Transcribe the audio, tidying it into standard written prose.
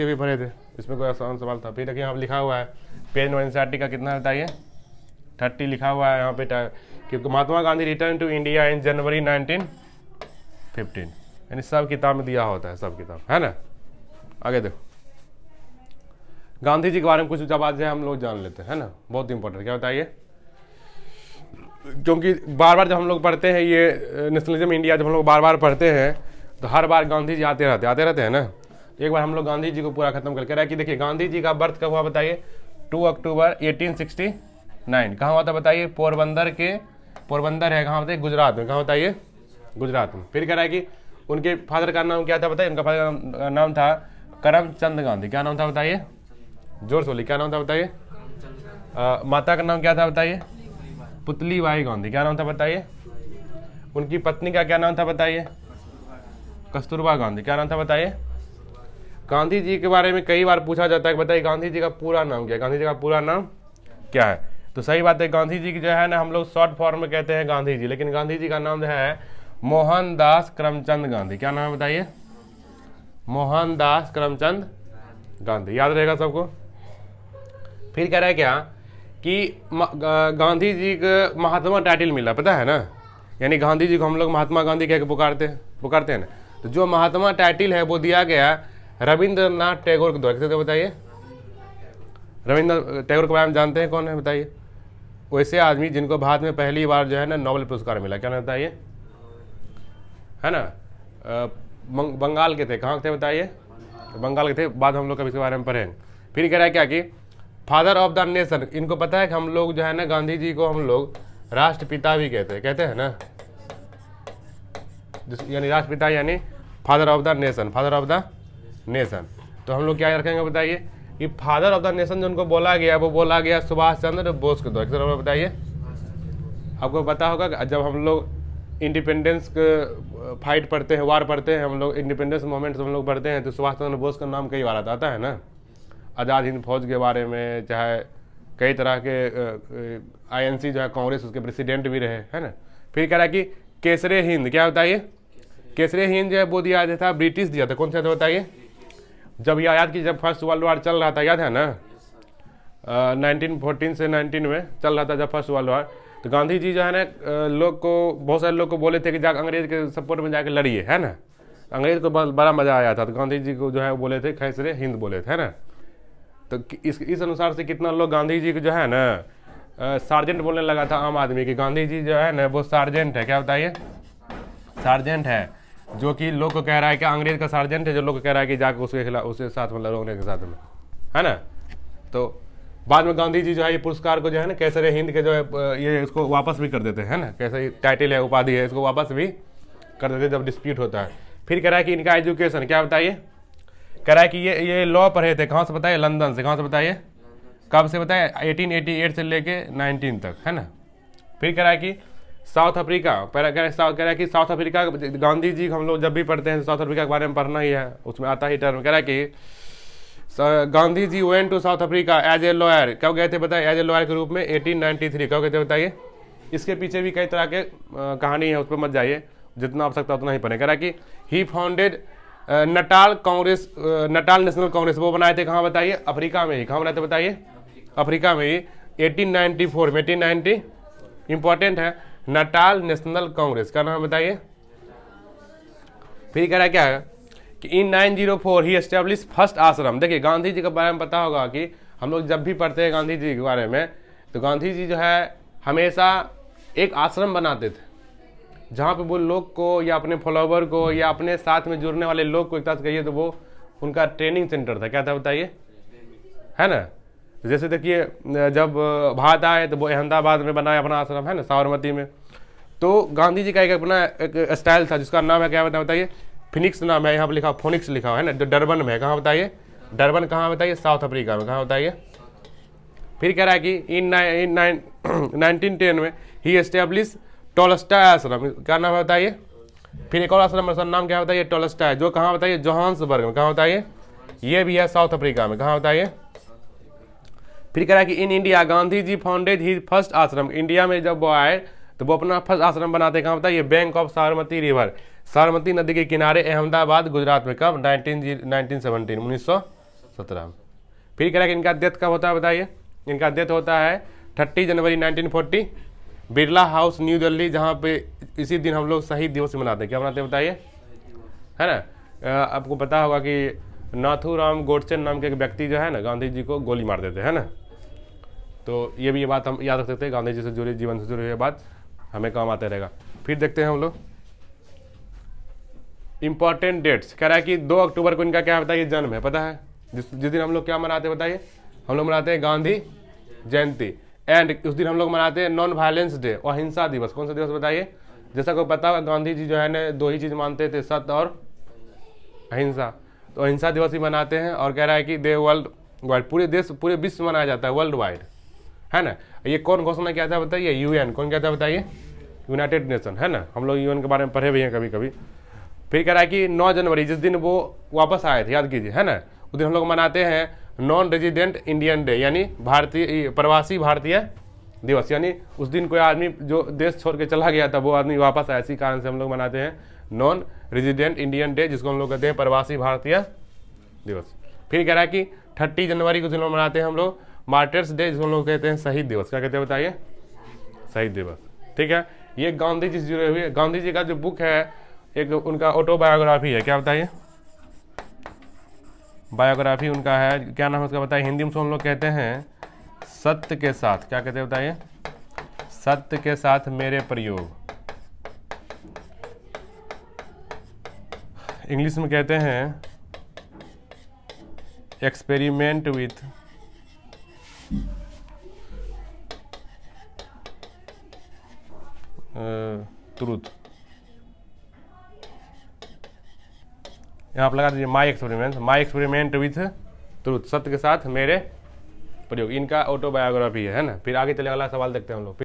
भी भरे थे, इसमें कोई आसान सवाल था। फिर देखिए यहाँ लिखा हुआ है पेज नंबर एनसीईआरटी का कितना बताइए 30 लिखा हुआ है यहाँ पे कि Mahatma Gandhi return to India in January 1915, यानी सब किताब में दिया होता है, सब किताब है ना। आगे देखो गांधी जी के बारे में कुछ जब आज हम लोग जान लेते हैं, है ना, बहुत इंपॉर्टेंट। क्या बताइए, क्योंकि बार बार जब हम लोग पढ़ते हैं ये नेशनलिज्म इंडिया, जब हम लोग बार बार पढ़ते हैं तो हर बार गांधी जी आते रहते हैं ना। एक बार हम लोग गांधी जी को पूरा खत्म करके रहा है कि देखिए गांधी जी का बर्थ कब हुआ बताइए 2 अक्टूबर 1869। कहाँ हुआ था बताइए, पोरबंदर है, कहाँ बताइए, गुजरात में। कहाँ बताइए, गुजरात में। फिर कह रहा है कि उनके फादर का नाम क्या था बताइए, उनका फादर का नाम था करमचंद गांधी। क्या नाम था बताइए, जोर से बोलिए, क्या नाम था बताइए। माता का नाम क्या था बताइए, पुतली बाई गांधी। क्या नाम था बताइए। उनकी पत्नी का क्या नाम था बताइए, कस्तूरबा गांधी। क्या नाम था बताइए। गांधी जी के बारे में कई बार पूछा जाता है कि बताइए गांधी जी का पूरा नाम क्या है, गांधी जी का पूरा नाम क्या है। तो सही बात है, गांधी जी की जो है ना हम लोग शॉर्ट फॉर्म में कहते हैं गांधी जी, लेकिन गांधी जी का नाम जो है मोहनदास करमचंद गांधी। क्या नाम है बताइए, मोहनदास करमचंद गांधी। याद रहेगा सबको। फिर कह रहा है क्या कि गांधी जी को महात्मा टाइटल मिला, पता है ना, यानी गांधी जी को हम लोग महात्मा गांधी कह के पुकारते हैं ना। तो जो महात्मा टाइटल है वो दिया गया रविंद्रनाथ टैगोर के द्वारा। कैसे बताइए, रविंद्रनाथ टैगोर के बारे में जानते हैं कौन है बताइए। वैसे आदमी जिनको भारत में पहली बार जो है ना नोबेल पुरस्कार मिला। क्या नाम बताइए, है ना, बंगाल के थे। कहाँ के थे बताइए, बंगाल के थे। बाद हम लोग कभी इसके बारे में पढ़ेंगे। फिर कह रहा है क्या कि फादर ऑफ द नेशन, इनको पता है कि हम लोग जो है ना गांधी जी को हम लोग राष्ट्रपिता भी कहते हैं ना, यानी राष्ट्रपिता यानी father of the nation, father of the nation. तो हम लोग क्या रखेंगे बताइए कि फादर ऑफ द नेशन जो उनको बोला गया वो बोला गया सुभाष चंद्र बोस के द्वारा। बताइए, आपको पता होगा जब हम लोग इंडिपेंडेंस फाइट पढ़ते हैं, वार पढ़ते हैं हम लोग, इंडिपेंडेंस मूवमेंट हम लोग पढ़ते हैं तो सुभाष चंद्र बोस का नाम कई बार आता है ना। आज़ाद हिंद फौज के बारे में, चाहे कई तरह के आईएनसी जो है कांग्रेस उसके प्रेसिडेंट भी रहे, है ना। फिर कह रहा है कि केसरे हिंद, क्या बताइए, केसरे हिंद जो है वो दिया था ब्रिटिश दिया था। कौन सा था बताइए, जब याद की जब फर्स्ट वर्ल्ड वार चल रहा था, याद है ना, 1914 से 19 में चल रहा था जब फर्स्ट वर्ल्ड वार। तो गांधी जी जो है ना लोग को, बहुत सारे लोग को बोले थे कि जा अंग्रेज के सपोर्ट में जाके लड़िए, है ना। अंग्रेज को बड़ा मजा आया था, तो गांधी जी को जो है बोले थे केसरे हिंद बोले थे, है ना। तो इस अनुसार से कितना लोग गांधी जी को जो है ना सार्जेंट बोलने लगा था आम आदमी की। गांधी जी जो है ना वो सार्जेंट है। क्या बताइए, सार्जेंट है, जो कि लोग को कह रहा है कि अंग्रेज का सार्जेंट है, जो लोग को कह रहा है कि जाकर उसके खिलाफ उसके साथ मतलब रोकने के साथ में, है ना। तो बाद में गांधी जी जो है ये पुरस्कार को जो है ना केसरे हिंद के जो है ये इसको वापस भी कर देते हैं, है ना। कैसे टाइटल है, उपाधि है, इसको वापस भी कर देते हैं जब डिस्प्यूट होता है। फिर कह रहा है कि इनका एजुकेशन, क्या बताइए, कह रहा है कि ये लॉ पढ़े थे कहाँ से बताइए, लंदन से। कहाँ से बताइए, कब से बताइए, 1888 से लेके 19 तक, है ना। फिर कह रहा है कि साउथ अफ्रीका, कह रहा है कि साउथ अफ्रीका, गांधी जी हम लोग जब भी पढ़ते हैं साउथ अफ्रीका के बारे में पढ़ना ही है, उसमें आता ही टर्म। कह रहा है कि Gandhi ji went to South Africa as a lawyer. कब गए थे बताइए, एज ए लॉयर के रूप में 1893। कब गए थे बताइए। इसके पीछे भी कई तरह के कहानी है, उस पर मत जाइए, जितना आप सकता उतना ही पढ़े। कह रहा है कि he founded Natal Congress, Natal National Congress, वो बनाए थे कहाँ बताइए, अफ्रीका में ही। कहाँ बनाए थे बताइए, अफ्रीका में ही 1894 में। 1890 इंपॉर्टेंट है, नटाल नेशनल कांग्रेस का नाम बताइए। फिर कह रहा है क्या है कि इन 1904 ही एस्टेब्लिश फर्स्ट आश्रम। देखिए गांधी जी के बारे में पता होगा कि हम लोग जब भी पढ़ते हैं गांधी जी के बारे में तो गांधी जी जो है हमेशा एक आश्रम बनाते थे जहाँ पे वो लोग को या अपने फॉलोवर को या अपने साथ में जुड़ने वाले लोग को एक तरह से कहिए तो वो उनका ट्रेनिंग सेंटर था। क्या था बताइए, है ना। जैसे देखिए जब भारत आए तो वो अहमदाबाद में बनाया अपना आश्रम, है ना, साबरमती में। तो गांधी जी का एक अपना एक स्टाइल था जिसका नाम है, क्या बताइए, फिनिक्स नाम है, यहाँ पर लिखा फोनिक्स लिखा हुआ है ना, जो डरबन में है। कहाँ बताइए, डरबन कहाँ बताइए, साउथ अफ्रीका में। कहाँ बताइए। फिर कह रहा है कि इन 1910 में ही एस्टेब्लिश टॉलस्टॉय आश्रम। क्या नाम है बताइए। फिर एक और आश्रम का नाम क्या बताइए, टॉलस्टॉय, जो कहाँ बताइए, जोहान्सबर्ग में। कहाँ बताइए, ये भी है साउथ अफ्रीका में। कहाँ बताइए। फिर कह रहा है कि in India Gandhi ji founded he first ashram. India में जब वो आए तो वो अपना फर्स्ट आश्रम बनाते। कहाँ बताइए, bank of Sabarmati river, Sabarmati नदी के किनारे, अहमदाबाद गुजरात में। कब, 1917, 17। फिर कह रहा है कि इनका डेथ कब होता है बताइए। इनका डेथ होता है 30 जनवरी 1940 बिरला हाउस न्यू दिल्ली, जहाँ पे इसी दिन हम लोग शहीद दिवस मनाते हैं। क्या मनाते हैं बताइए, है ना। आपको पता होगा कि नाथूराम गोडसे नाम के एक व्यक्ति जो है ना गांधी जी को गोली मार देते हैं ना। तो ये बात हम याद रख सकते हैं, गांधी जी से जुड़ी, जीवन से जुड़ी हुई बात हमें काम आते रहेगा। फिर देखते हैं हम लोग इंपॉर्टेंट डेट्स। कह रहा है कि 2 अक्टूबर को इनका क्या बताइए जन्म है, पता है। जिस दिन हम लोग क्या मनाते हैं बताइए, हम लोग मनाते हैं गांधी जयंती। एंड उस दिन हम लोग मनाते हैं नॉन वायलेंस डे, अहिंसा दिवस। कौन सा दिवस बताइए। जैसा को पता होगा गांधी जी जो है ना 2 ही चीज़ मानते थे, सत्य और अहिंसा। तो अहिंसा दिवस भी मनाते हैं। और कह रहा है कि दे वर्ल्ड वाइड, पूरे देश पूरे विश्व मनाया जाता है, वर्ल्ड वाइड, है ना। ये कौन घोषणा किया था बताइए, यूएन। कौन क्या था बताइए, यूनाइटेड नेशन, है ना। हम लोग यूएन के बारे में पढ़े भी हैं कभी कभी। फिर कह रहा है कि 9 जनवरी जिस दिन वो वापस आए थे, याद कीजिए, है ना, उस दिन हम लोग मनाते हैं नॉन रेजिडेंट इंडियन डे, यानी भारतीय प्रवासी भारतीय दिवस। यानी उस दिन कोई आदमी जो देश छोड़ के चला गया था वो आदमी वापस आया, इसी कारण से हम लोग मनाते हैं नॉन रेजिडेंट इंडियन डे, जिसको हम लोग कहते हैं प्रवासी भारतीय दिवस। फिर कह रहा है कि 30 जनवरी को दिन मनाते हैं हम लोग मार्टर्स डे, जिसको हम लोग कहते हैं शहीद दिवस। क्या कहते हैं बताइए, शहीद दिवस। ठीक है, ये गांधी जी से जुड़े हुए, गांधी जी का जो बुक है एक उनका ऑटोबायोग्राफी है। क्या बताइए, बायोग्राफी उनका है। क्या नाम है उसका बताइए, हिंदी में हम लोग कहते हैं सत्य के साथ। क्या कहते हैं बताइए, सत्य के साथ मेरे प्रयोग। इंग्लिश में कहते हैं एक्सपेरिमेंट विथ ट्रूथ। यहाँ आप लगा दीजिए माई एक्सपेरिमेंट विथ ट्रूथ, सत्य के साथ मेरे प्रयोग। इनका ऑटोबायोग्राफी है ना। फिर आगे चले अगला सवाल देखते हैं हम लोग।